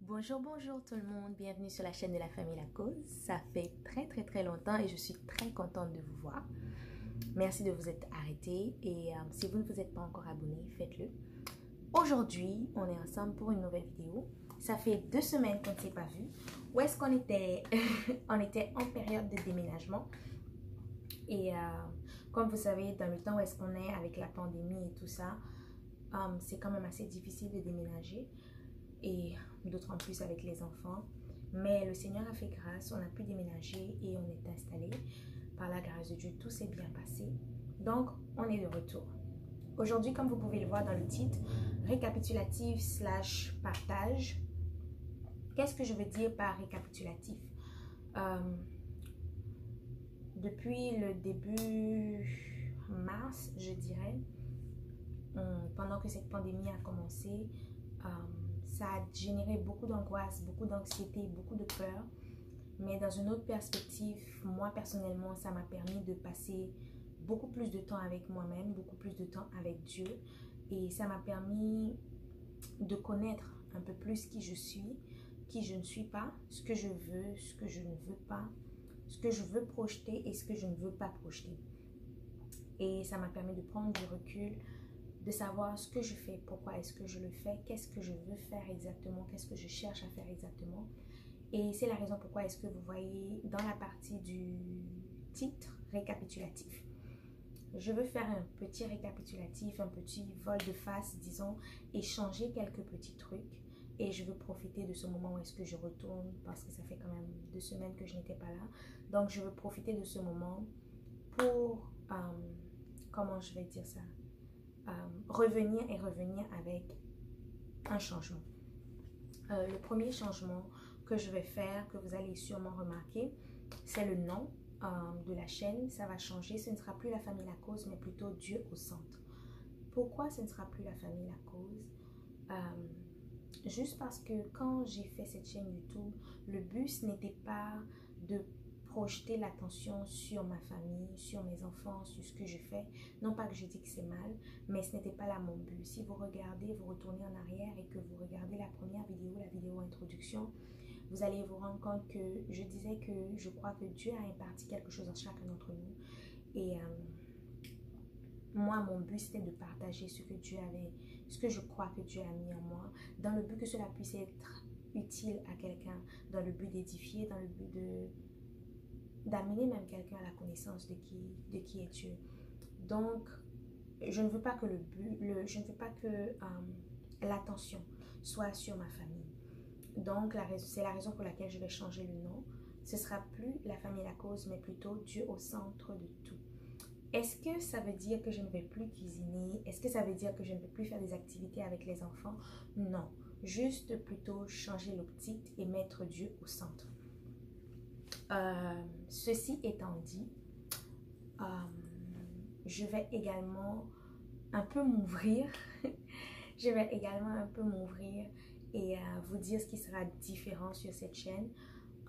Bonjour, bonjour tout le monde, bienvenue sur la chaîne de la famille La Cause. Ça fait très longtemps et je suis très contente de vous voir. Merci de vous être arrêté et si vous ne vous êtes pas encore abonné, faites-le. Aujourd'hui, on est ensemble pour une nouvelle vidéo. Ça fait 2 semaines qu'on ne s'est pas vu. Où est-ce qu'on était? On était en période de déménagement. Et comme vous savez, dans le temps où est-ce qu'on est avec la pandémie et tout ça, c'est quand même assez difficile de déménager. Et d'autant plus avec les enfants. Mais le Seigneur a fait grâce, on a pu déménager et on est installé. Par la grâce de Dieu, tout s'est bien passé. Donc, on est de retour. Aujourd'hui, comme vous pouvez le voir dans le titre, récapitulatif / partage. Qu'est-ce que je veux dire par récapitulatif? Depuis le début mars, je dirais, pendant que cette pandémie a commencé, ça a généré beaucoup d'angoisse, beaucoup d'anxiété, beaucoup de peur. Mais dans une autre perspective, moi personnellement, ça m'a permis de passer beaucoup plus de temps avec moi-même, beaucoup plus de temps avec Dieu. Et ça m'a permis de connaître un peu plus qui je suis, qui je ne suis pas, ce que je veux, ce que je ne veux pas, ce que je veux projeter et ce que je ne veux pas projeter. Et ça m'a permis de prendre du recul, de savoir ce que je fais, pourquoi est-ce que je le fais, qu'est-ce que je veux faire exactement, qu'est-ce que je cherche à faire exactement. Et c'est la raison pourquoi est-ce que vous voyez dans la partie du titre récapitulatif. Je veux faire un petit récapitulatif, un petit vol de face, disons, et changer quelques petits trucs. Et je veux profiter de ce moment où est-ce que je retourne, parce que ça fait quand même 2 semaines que je n'étais pas là. Donc, je veux profiter de ce moment pour, comment je vais dire ça, revenir avec un changement. Le premier changement que je vais faire, que vous allez sûrement remarquer, c'est le nom de la chaîne. Ça va changer, ce ne sera plus la famille La Cause, mais plutôt Dieu au centre. Pourquoi ce ne sera plus la famille La Cause? Juste parce que quand j'ai fait cette chaîne YouTube, le but n'était pas de projeter l'attention sur ma famille, sur mes enfants, sur ce que je fais. Non pas que je dis que c'est mal, mais ce n'était pas là mon but. Si vous regardez, vous retournez en arrière et que vous regardez la première vidéo, la vidéo introduction, vous allez vous rendre compte que je disais que je crois que Dieu a imparti quelque chose en chacun d'entre nous. Et moi, mon but, c'était de partager ce que Dieu avait, ce que je crois que Dieu a mis en moi, dans le but que cela puisse être utile à quelqu'un, dans le but d'édifier, dans le but d'amener même quelqu'un à la connaissance de qui est Dieu. Donc, je ne veux pas que je ne veux pas que l'attention soit sur ma famille. Donc, c'est la raison pour laquelle je vais changer le nom. Ce ne sera plus la famille La Cause, mais plutôt Dieu au centre de tout. Est-ce que ça veut dire que je ne vais plus cuisiner? Est-ce que ça veut dire que je ne vais plus faire des activités avec les enfants? Non, juste plutôt changer l'optique et mettre Dieu au centre. Ceci étant dit, je vais également un peu m'ouvrir. Je vais également un peu m'ouvrir et vous dire ce qui sera différent sur cette chaîne.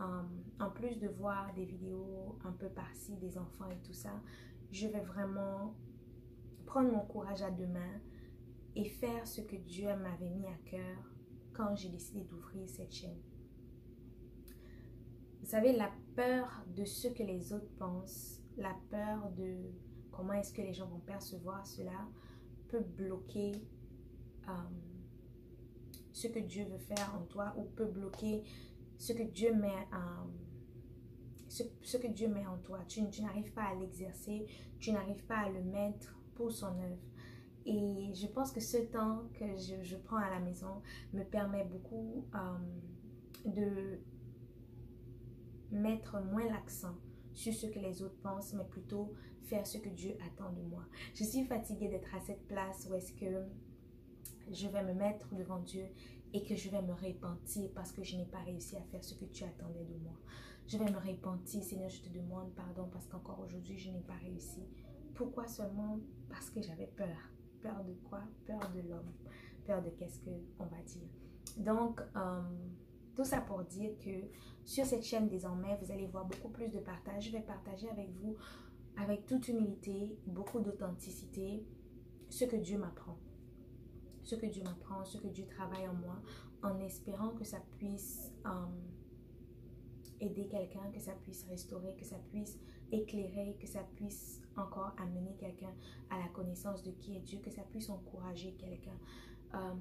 En plus de voir des vidéos un peu par-ci des enfants et tout ça, je vais vraiment prendre mon courage à 2 mains et faire ce que Dieu m'avait mis à cœur quand j'ai décidé d'ouvrir cette chaîne. Vous savez, la peur de ce que les autres pensent, la peur de comment est-ce que les gens vont percevoir cela peut bloquer ce que Dieu veut faire en toi ou peut bloquer ce que Dieu met en toi. Tu n'arrives pas à l'exercer, tu n'arrives pas à le mettre pour son œuvre. Et je pense que ce temps que je prends à la maison me permet beaucoup de mettre moins l'accent sur ce que les autres pensent, mais plutôt faire ce que Dieu attend de moi. Je suis fatiguée d'être à cette place où est-ce que je vais me mettre devant Dieu et que je vais me repentir parce que je n'ai pas réussi à faire ce que tu attendais de moi. Je vais me repentir, Seigneur, je te demande pardon parce qu'encore aujourd'hui, je n'ai pas réussi. Pourquoi seulement? Parce que j'avais peur. Peur de quoi? Peur de l'homme. Peur de qu'est-ce qu'on va dire. Donc, tout ça pour dire que sur cette chaîne désormais, vous allez voir beaucoup plus de partage. Je vais partager avec vous, avec toute humilité, beaucoup d'authenticité, ce que Dieu m'apprend. Ce que Dieu m'apprend, ce que Dieu travaille en moi en espérant que ça puisse aider quelqu'un, que ça puisse restaurer, que ça puisse éclairer, que ça puisse encore amener quelqu'un à la connaissance de qui est Dieu, que ça puisse encourager quelqu'un.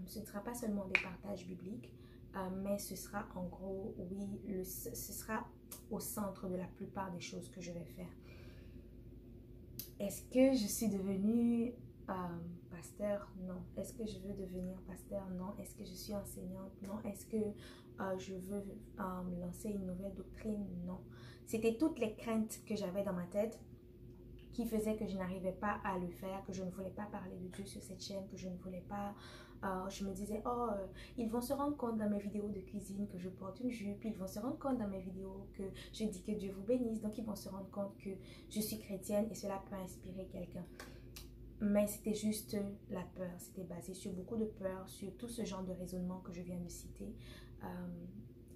Ce ne sera pas seulement des partages bibliques, mais ce sera en gros, oui, ce sera au centre de la plupart des choses que je vais faire. Est-ce que je suis devenue pasteur? Non. Est-ce que je veux devenir pasteur? Non. Est-ce que je suis enseignante? Non. Est-ce que je veux lancer une nouvelle doctrine? Non. C'était toutes les craintes que j'avais dans ma tête qui faisaient que je n'arrivais pas à le faire, que je ne voulais pas parler de Dieu sur cette chaîne, que je ne voulais pas... je me disais, oh, ils vont se rendre compte dans mes vidéos de cuisine que je porte une jupe, ils vont se rendre compte dans mes vidéos que je dis que Dieu vous bénisse, donc ils vont se rendre compte que je suis chrétienne et cela peut inspirer quelqu'un. Mais c'était juste la peur, c'était basé sur beaucoup de peur, sur tout ce genre de raisonnement que je viens de citer.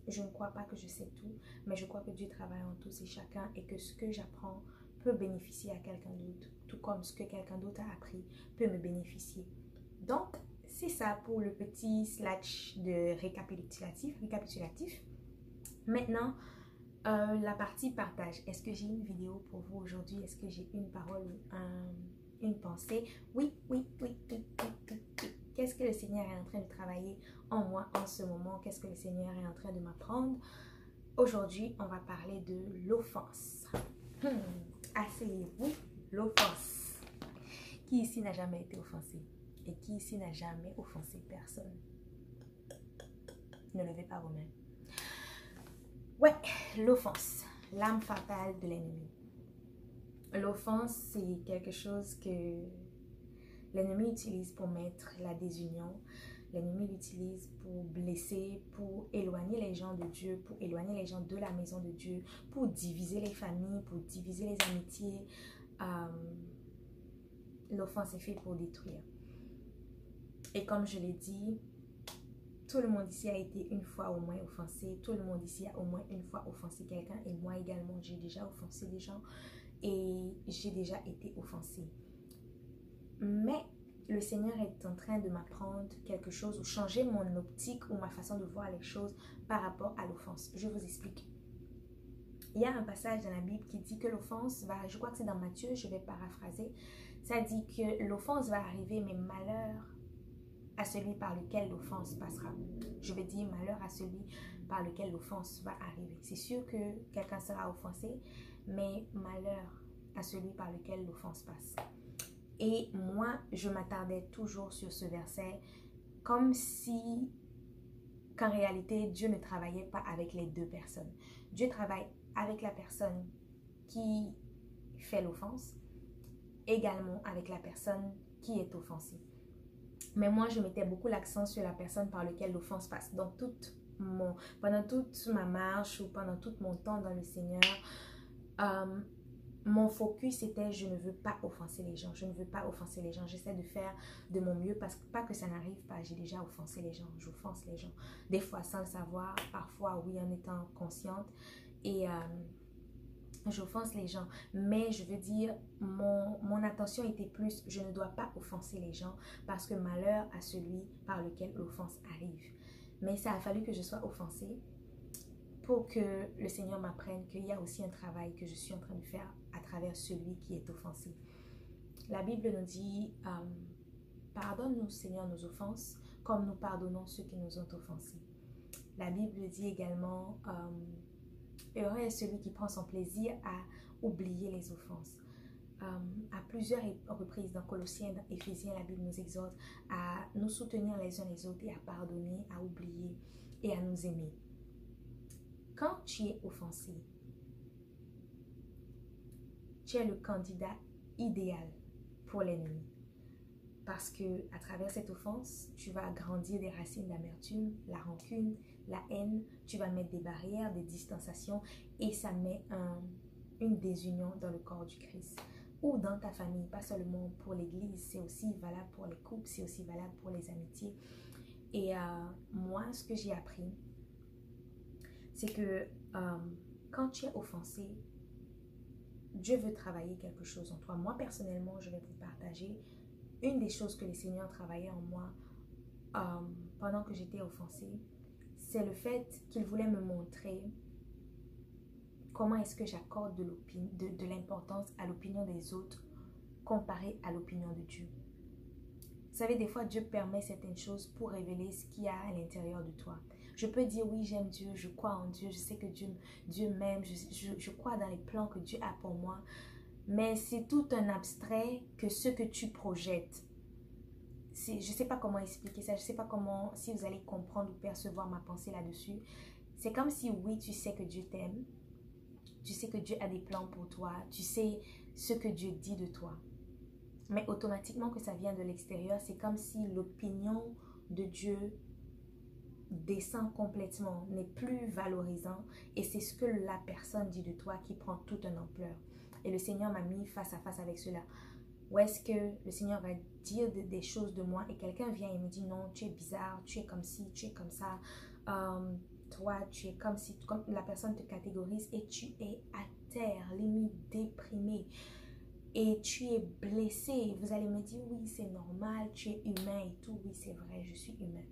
Je ne crois pas que je sais tout, mais je crois que Dieu travaille en tous et chacun et que ce que j'apprends peut bénéficier à quelqu'un d'autre, tout comme ce que quelqu'un d'autre a appris peut me bénéficier. Donc, c'est ça pour le petit slash de récapitulatif. Maintenant, la partie partage. Est-ce que j'ai une vidéo pour vous aujourd'hui? Est-ce que j'ai une parole ou une pensée? Oui. Qu'est-ce que le Seigneur est en train de travailler en moi en ce moment? Qu'est-ce que le Seigneur est en train de m'apprendre? Aujourd'hui, on va parler de l'offense. Asseyez-vous, l'offense. Qui ici n'a jamais été offensé? Et qui ici n'a jamais offensé personne? Ne levez pas vos mains. Ouais, l'offense, l'arme fatale de l'ennemi. L'offense, c'est quelque chose que l'ennemi utilise pour mettre la désunion. L'ennemi l'utilise pour blesser, pour éloigner les gens de Dieu, pour éloigner les gens de la maison de Dieu, pour diviser les familles, pour diviser les amitiés. L'offense est faite pour détruire. Et comme je l'ai dit, tout le monde ici a été une fois au moins offensé. Tout le monde ici a au moins une fois offensé quelqu'un. Et moi également, j'ai déjà offensé des gens. Et j'ai déjà été offensée. Mais le Seigneur est en train de m'apprendre quelque chose ou changer mon optique ou ma façon de voir les choses par rapport à l'offense. Je vous explique. Il y a un passage dans la Bible qui dit que l'offense va, je crois que c'est dans Matthieu, je vais paraphraser, ça dit que l'offense va arriver, mais malheur à celui par lequel l'offense passera. Je vais dire malheur à celui par lequel l'offense va arriver. C'est sûr que quelqu'un sera offensé, mais malheur à celui par lequel l'offense passe. Et moi, je m'attardais toujours sur ce verset comme si, qu'en réalité, Dieu ne travaillait pas avec les deux personnes. Dieu travaille avec la personne qui fait l'offense, également avec la personne qui est offensée. Mais moi, je mettais beaucoup l'accent sur la personne par laquelle l'offense passe. Donc, pendant toute ma marche ou pendant tout mon temps dans le Seigneur, mon focus était je ne veux pas offenser les gens. Je ne veux pas offenser les gens. J'essaie de faire de mon mieux parce que pas que ça n'arrive pas. J'ai déjà offensé les gens. J'offense les gens. Des fois sans le savoir. Parfois, oui, en étant consciente. Et j'offense les gens. Mais je veux dire, mon attention était plus je ne dois pas offenser les gens parce que malheur à celui par lequel l'offense arrive. Mais ça a fallu que je sois offensée pour que le Seigneur m'apprenne qu'il y a aussi un travail que je suis en train de faire à travers celui qui est offensé. La Bible nous dit, pardonne-nous Seigneur nos offenses, comme nous pardonnons ceux qui nous ont offensés. La Bible dit également, heureux est celui qui prend son plaisir à oublier les offenses. À plusieurs reprises dans Colossiens, dans Éphésiens, la Bible nous exhorte à nous soutenir les uns les autres et à pardonner, à oublier et à nous aimer. Quand tu es offensé, tu es le candidat idéal pour l'ennemi. Parce que à travers cette offense, tu vas agrandir des racines d'amertume, la rancune, la haine. Tu vas mettre des barrières, des distanciations et ça met une désunion dans le corps du Christ. Ou dans ta famille, pas seulement pour l'église, c'est aussi valable pour les couples, c'est aussi valable pour les amitiés. Et moi, ce que j'ai appris, c'est que quand tu es offensé, Dieu veut travailler quelque chose en toi. Moi, personnellement, je vais vous partager une des choses que le Seigneur travaillait en moi pendant que j'étais offensée. c'est le fait qu'il voulait me montrer comment est-ce que j'accorde de l'importance à l'opinion des autres comparé à l'opinion de Dieu. Vous savez, des fois, Dieu permet certaines choses pour révéler ce qu'il y a à l'intérieur de toi. Je peux dire, oui, j'aime Dieu, je crois en Dieu, je sais que Dieu m'aime, je crois dans les plans que Dieu a pour moi. Mais c'est tout un abstrait que ce que tu projettes. Je ne sais pas comment expliquer ça, je ne sais pas comment, si vous allez comprendre ou percevoir ma pensée là-dessus. C'est comme si, oui, tu sais que Dieu t'aime, tu sais que Dieu a des plans pour toi, tu sais ce que Dieu dit de toi. Mais automatiquement que ça vient de l'extérieur, c'est comme si l'opinion de Dieu descend complètement, n'est plus valorisant et c'est ce que la personne dit de toi qui prend toute une ampleur. Et le Seigneur m'a mis face à face avec cela. Où est-ce que le Seigneur va dire des choses de moi et quelqu'un vient et me dit non, tu es bizarre, tu es comme ci, tu es comme ça, toi tu es comme si, comme la personne te catégorise et tu es à terre, limite déprimé. Et tu es blessé, vous allez me dire oui c'est normal, tu es humain et tout, oui c'est vrai, je suis humain.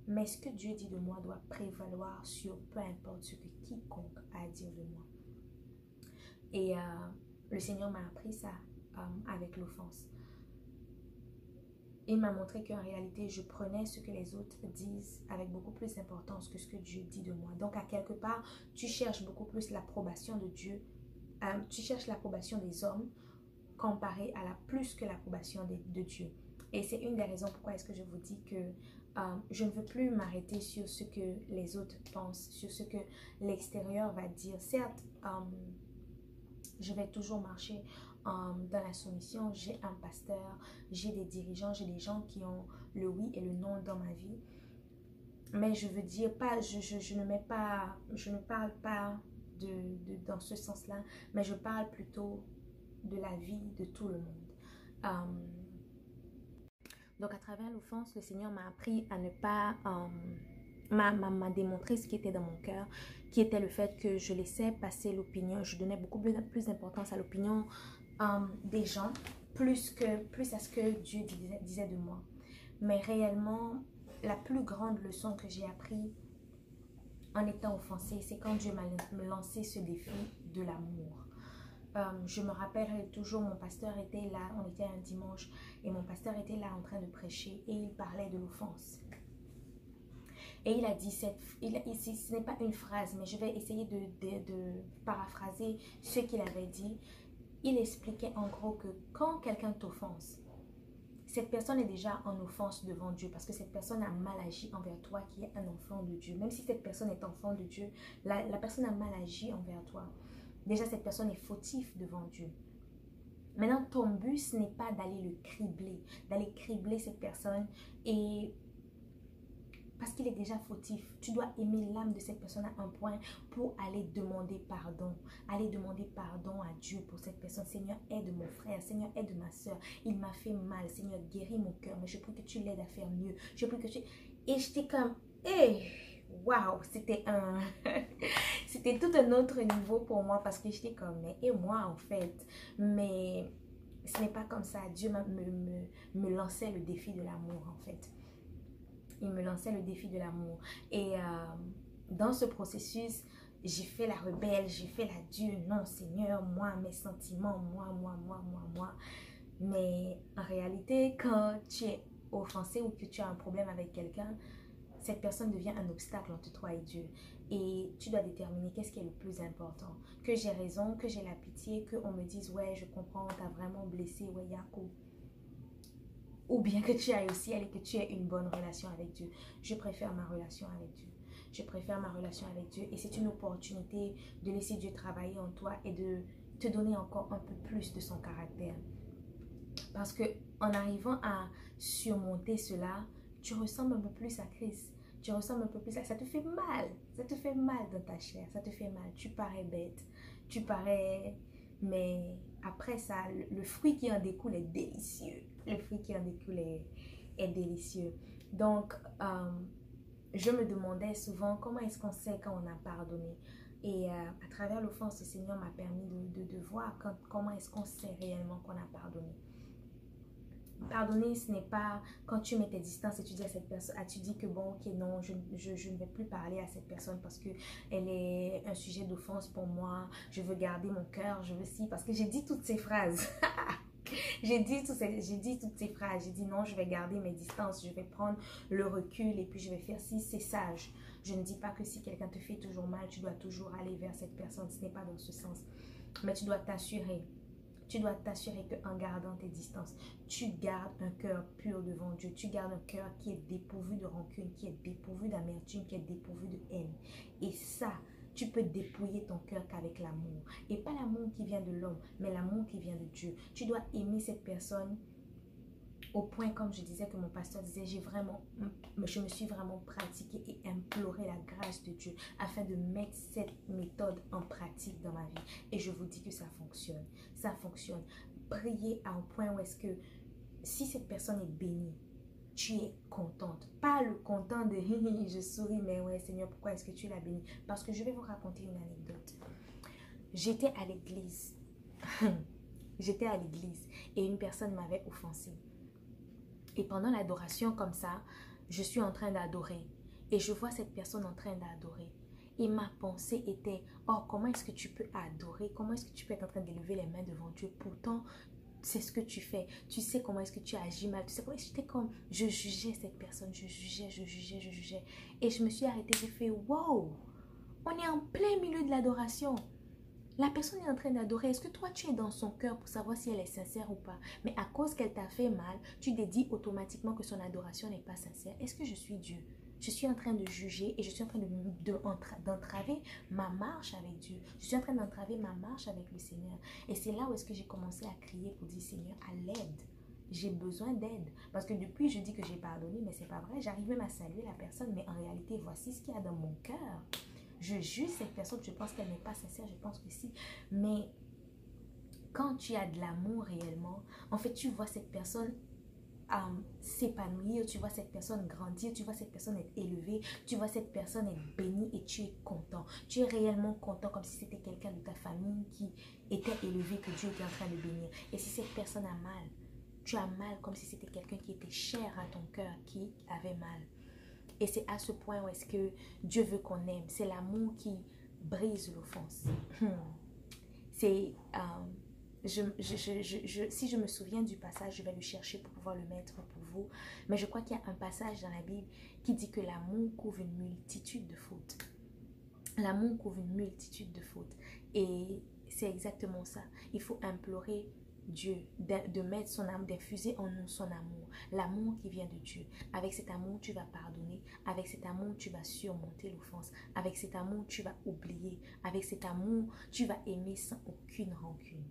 Mais ce que Dieu dit de moi doit prévaloir sur peu importe ce que quiconque a à dire de moi. Et le Seigneur m'a appris ça avec l'offense. Il m'a montré qu'en réalité, je prenais ce que les autres disent avec beaucoup plus d'importance que ce que Dieu dit de moi. Donc, à quelque part, tu cherches beaucoup plus l'approbation de Dieu. Tu cherches l'approbation des hommes comparé à plus que l'approbation de Dieu. Et c'est une des raisons pourquoi est-ce que je vous dis que je ne veux plus m'arrêter sur ce que les autres pensent, sur ce que l'extérieur va dire. Certes, je vais toujours marcher dans la soumission. J'ai un pasteur, j'ai des dirigeants, j'ai des gens qui ont le oui et le non dans ma vie. Mais je veux dire pas, je ne parle pas dans ce sens-là, mais je parle plutôt de la vie de tout le monde. Donc à travers l'offense, le Seigneur m'a appris à ne pas, m'a démontré ce qui était dans mon cœur, qui était le fait que je laissais passer l'opinion, je donnais beaucoup plus d'importance à l'opinion des gens, plus à ce que Dieu disait de moi. Mais réellement, la plus grande leçon que j'ai appris en étant offensée, c'est quand Dieu m'a lancé ce défi de l'amour. Je me rappelle toujours, mon pasteur était là, on était un dimanche, et mon pasteur était là en train de prêcher, et il parlait de l'offense. Et il a dit, ce n'est pas une phrase, mais je vais essayer de paraphraser ce qu'il avait dit. Il expliquait en gros que quand quelqu'un t'offense, cette personne est déjà en offense devant Dieu parce que cette personne a mal agi envers toi qui est un enfant de Dieu. Même si cette personne est enfant de Dieu, la personne a mal agi envers toi. Déjà, cette personne est fautive devant Dieu. Maintenant, ton but, ce n'est pas d'aller d'aller cribler cette personne et parce qu'il est déjà fautif. Tu dois aimer l'âme de cette personne à un point pour aller demander pardon. Aller demander pardon à Dieu pour cette personne. Seigneur, aide mon frère. Seigneur, aide ma soeur. Il m'a fait mal. Seigneur, guéris mon cœur. Mais je prie que tu l'aides à faire mieux. Je prie que tu... Et j'étais comme... Hey, waouh, c'était c'était tout un autre niveau pour moi parce que j'étais comme... Mais et moi, en fait. Mais ce n'est pas comme ça. Dieu me lançait le défi de l'amour, en fait. Il me lançait le défi de l'amour. Et dans ce processus, j'ai fait la rebelle, j'ai fait la dure. Non, Seigneur, moi, mes sentiments, moi. Mais en réalité, quand tu es offensé ou que tu as un problème avec quelqu'un, cette personne devient un obstacle entre toi et Dieu. Et tu dois déterminer qu'est-ce qui est le plus important. Que j'ai raison, que j'ai la pitié, qu'on me dise, ouais, je comprends, t'as vraiment blessé, ouais, Yacoub. Ou bien que tu ailles au ciel et que tu aies une bonne relation avec Dieu. Je préfère ma relation avec Dieu. Je préfère ma relation avec Dieu. Et c'est une opportunité de laisser Dieu travailler en toi et de te donner encore un peu plus de son caractère. Parce que en arrivant à surmonter cela, tu ressembles un peu plus à Christ. Tu ressembles un peu plus à... Ça te fait mal. Ça te fait mal dans ta chair. Ça te fait mal. Tu parais bête. Tu parais... Mais après ça, le fruit qui en découle est délicieux. Le fruit qui en découle est délicieux. Donc, je me demandais souvent comment est-ce qu'on sait quand on a pardonné. Et à travers l'offense, le Seigneur m'a permis de voir comment est-ce qu'on sait réellement qu'on a pardonné. Pardonner, ce n'est pas quand tu mets tes distances et tu dis à cette personne, tu dis que bon, ok, non, je ne vais plus parler à cette personne parce que elle est un sujet d'offense pour moi. Je veux garder mon cœur, je veux si, parce que j'ai dit toutes ces phrases. J'ai dit toutes ces phrases. J'ai dit non, je vais garder mes distances, je vais prendre le recul et puis je vais faire si c'est sage. Je ne dis pas que si quelqu'un te fait toujours mal, tu dois toujours aller vers cette personne. Ce n'est pas dans ce sens. Mais tu dois t'assurer. Tu dois t'assurer qu'en gardant tes distances, tu gardes un cœur pur devant Dieu. Tu gardes un cœur qui est dépourvu de rancune, qui est dépourvu d'amertume, qui est dépourvu de haine. Et ça, tu peux dépouiller ton cœur qu'avec l'amour. Et pas l'amour qui vient de l'homme, mais l'amour qui vient de Dieu. Tu dois aimer cette personne au point, comme je disais, que mon pasteur disait, je me suis vraiment pratiquée et imploré la grâce de Dieu afin de mettre cette méthode en pratique dans ma vie. Et je vous dis que ça fonctionne. Ça fonctionne. Priez à un point où est-ce que si cette personne est bénie, tu es contente. Pas le content de je souris, mais ouais Seigneur, pourquoi est-ce que tu l'as béni? Parce que je vais vous raconter une anecdote. J'étais à l'église. J'étais à l'église et une personne m'avait offensée. Et pendant l'adoration comme ça, je suis en train d'adorer. Et je vois cette personne en train d'adorer. Et ma pensée était, oh, comment est-ce que tu peux adorer? Comment est-ce que tu peux être en train d'élever les mains devant Dieu? Pourtant, c'est ce que tu fais. Tu sais comment est-ce que tu agis mal. Tu sais comment j'étais comme, je jugeais cette personne. Je jugeais. Et je me suis arrêtée, j'ai fait, wow, on est en plein milieu de l'adoration. La personne est en train d'adorer. Est-ce que toi, tu es dans son cœur pour savoir si elle est sincère ou pas? Mais à cause qu'elle t'a fait mal, tu dédies automatiquement que son adoration n'est pas sincère. Est-ce que je suis Dieu? Je suis en train de juger et je suis en train d'entraver ma marche avec Dieu. Je suis en train d'entraver ma marche avec le Seigneur. Et c'est là où est-ce que j'ai commencé à crier pour dire, Seigneur, à l'aide. J'ai besoin d'aide. Parce que depuis, je dis que j'ai pardonné, mais c'est pas vrai. J'arrive même à saluer la personne, mais en réalité, voici ce qu'il y a dans mon cœur. Je juge cette personne, je pense qu'elle n'est pas sincère, je pense que si. Mais quand tu as de l'amour réellement, en fait, tu vois cette personne s'épanouir, tu vois cette personne grandir, tu vois cette personne être élevée, tu vois cette personne être bénie et tu es content. Tu es réellement content comme si c'était quelqu'un de ta famille qui était élevé, que Dieu était en train de bénir. Et si cette personne a mal, tu as mal comme si c'était quelqu'un qui était cher à ton cœur, qui avait mal. Et c'est à ce point où est-ce que Dieu veut qu'on aime. C'est l'amour qui brise l'offense. C'est... si je me souviens du passage, je vais le chercher pour pouvoir le mettre pour vous. Mais je crois qu'il y a un passage dans la Bible qui dit que l'amour couvre une multitude de fautes. L'amour couvre une multitude de fautes. Et c'est exactement ça. Il faut implorer Dieu, de mettre son âme, d'infuser en nous son amour, l'amour qui vient de Dieu. Avec cet amour, tu vas pardonner. Avec cet amour, tu vas surmonter l'offense. Avec cet amour, tu vas oublier. Avec cet amour, tu vas aimer sans aucune rancune.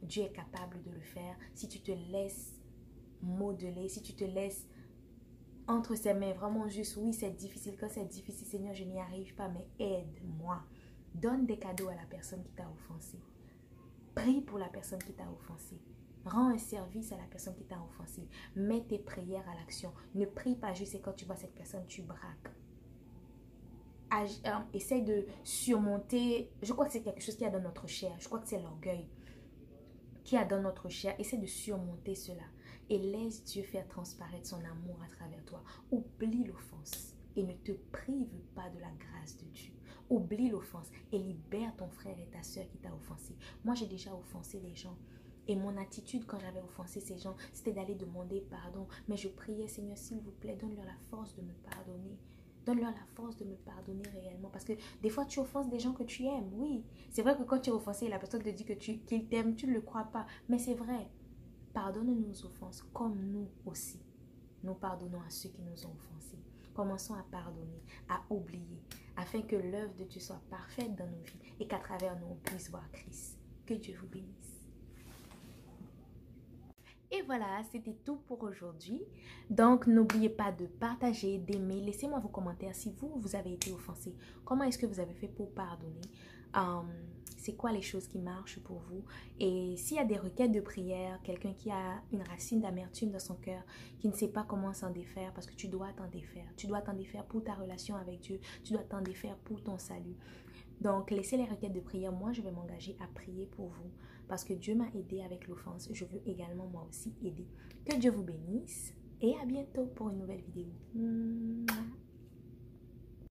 Dieu est capable de le faire si tu te laisses modeler, si tu te laisses entre ses mains, vraiment juste, oui, c'est difficile. Quand c'est difficile, Seigneur, je n'y arrive pas, mais aide-moi. Donne des cadeaux à la personne qui t'a offensé. Prie pour la personne qui t'a offensé. Rends un service à la personne qui t'a offensé. Mets tes prières à l'action. Ne prie pas juste et quand tu vois cette personne, tu braques. Essaye de surmonter. Je crois que c'est quelque chose qui a dans notre chair. Je crois que c'est l'orgueil qui a dans notre chair. Essaye de surmonter cela. Et laisse Dieu faire transparaître son amour à travers toi. Oublie l'offense et ne te prive pas de la grâce de Dieu. Oublie l'offense et libère ton frère et ta soeur qui t'a offensé. Moi, j'ai déjà offensé les gens. Et mon attitude quand j'avais offensé ces gens, c'était d'aller demander pardon. Mais je priais, Seigneur, s'il vous plaît, donne-leur la force de me pardonner. Donne-leur la force de me pardonner réellement. Parce que des fois, tu offenses des gens que tu aimes. Oui, c'est vrai que quand tu es offensé, la personne te dit qu'il t'aime, tu ne le crois pas. Mais c'est vrai. Pardonne nos offenses comme nous aussi. Nous pardonnons à ceux qui nous ont offensés. Commençons à pardonner, à oublier, afin que l'œuvre de Dieu soit parfaite dans nos vies et qu'à travers nous, on puisse voir Christ. Que Dieu vous bénisse. Et voilà, c'était tout pour aujourd'hui. Donc, n'oubliez pas de partager, d'aimer. Laissez-moi vos commentaires si vous avez été offensé. Comment est-ce que vous avez fait pour pardonner? C'est quoi les choses qui marchent pour vous? Et s'il y a des requêtes de prière, quelqu'un qui a une racine d'amertume dans son cœur, qui ne sait pas comment s'en défaire, parce que tu dois t'en défaire. Tu dois t'en défaire pour ta relation avec Dieu. Tu dois t'en défaire pour ton salut. Donc, laissez les requêtes de prière. Moi, je vais m'engager à prier pour vous parce que Dieu m'a aidé avec l'offense. Je veux également moi aussi aider. Que Dieu vous bénisse et à bientôt pour une nouvelle vidéo.